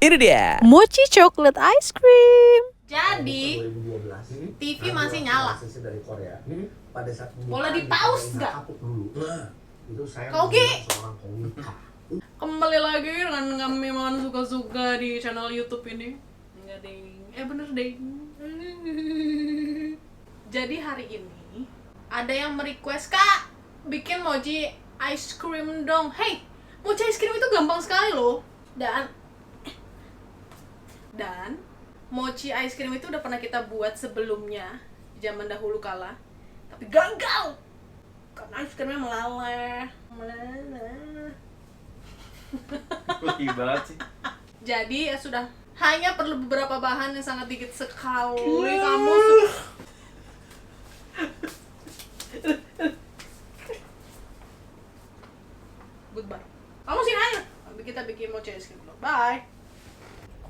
Ini dia Mochi chocolate ice cream. Jadi TV masih nyala. Boleh di pause nggak? Kau Gi, kembali lagi dengan kami Maman Suka-Suka di channel YouTube ini. Enggak ding, bener ding. Jadi hari ini ada yang merequest, Kak, bikin mochi ice cream dong. Hey, mochi ice cream itu gampang sekali loh. Dan mochi ice cream itu udah pernah kita buat sebelumnya, zaman dahulu kala, tapi gagal karena ice creamnya meleleh. Lebih banget sih. Jadi ya sudah, hanya perlu beberapa bahan yang sangat dikit sekali. Kamu goodbye. Kamu sini aja. Kita bikin mochi ice cream dulu. Bye.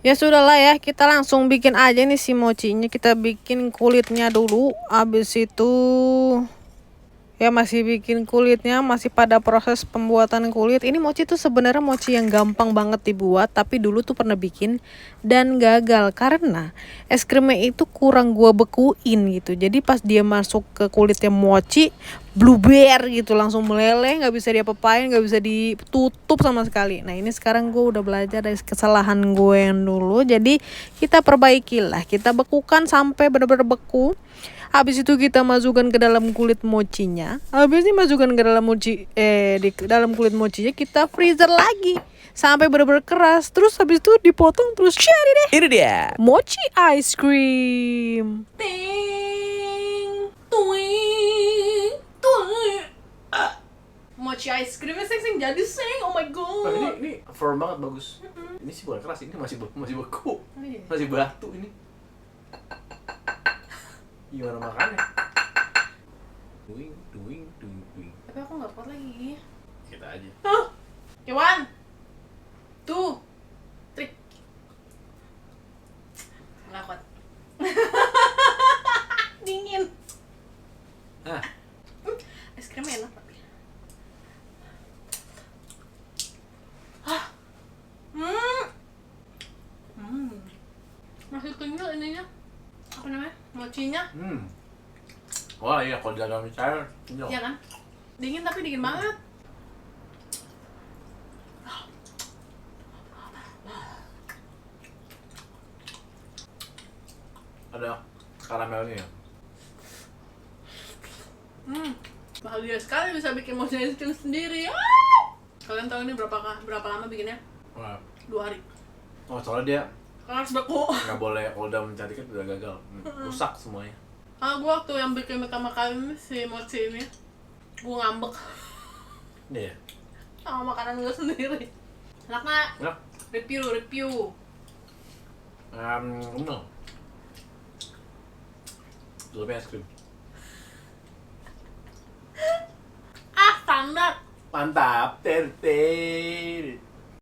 Ya sudahlah ya, kita langsung bikin aja nih si mochinya. Kita bikin kulitnya dulu. Habis itu ya masih bikin kulitnya, masih pada proses pembuatan kulit. Ini mochi tuh sebenarnya mochi yang gampang banget dibuat, tapi dulu tuh pernah bikin dan gagal karena es krimnya itu kurang gua bekuin gitu. Jadi pas dia masuk ke kulitnya mochi, blueberry gitu, langsung meleleh, nggak bisa diapa-apain, nggak bisa ditutup sama sekali. Nah ini sekarang gue udah belajar dari kesalahan gue yang dulu, jadi kita perbaiki lah, kita bekukan sampai benar-benar beku. Habis itu kita masukkan ke dalam kulit mochinya. Habis ini masukkan ke dalam di dalam kulit mochinya, kita freezer lagi sampai benar-benar keras. Terus habis itu dipotong, terus jadi deh. Ini dia Mochi ice cream. Ting, tuing, tuing. Mochi ice creamnya sing jadi sing. Oh my god. ini firm banget, bagus. Ini sih bukan keras, ini masih beku. Iya. Masih batu ini. Gimana makannya? Duing. Tapi aku nggak kuat lagi. Kita aja. One, two, three. Nggak kuat. Dingin. Hah? Es krimnya enak tapi. Masih kenyal ininya. Apa namanya? Mochinya. Wah iya, kalau di dalam cair kenyal. Iya kan? Dingin tapi dingin banget. Ada karamelnya ya. Bahagia sekali bisa bikin mochi ice cream sendiri. Kalian tahu ini berapa lama bikinnya? Wah. 2 hari. Oh soalnya dia Karena harus beku. nggak boleh, kalau udah mencari kan udah gagal, rusak semuanya. Gue waktu yang bikin pertama kali ini, si mochi ini, gue ngambek Iya. sama makanan gue sendiri. Enak nggak? Enak. Review. No. Dalamnya es krim. Standar. Mantap, ter.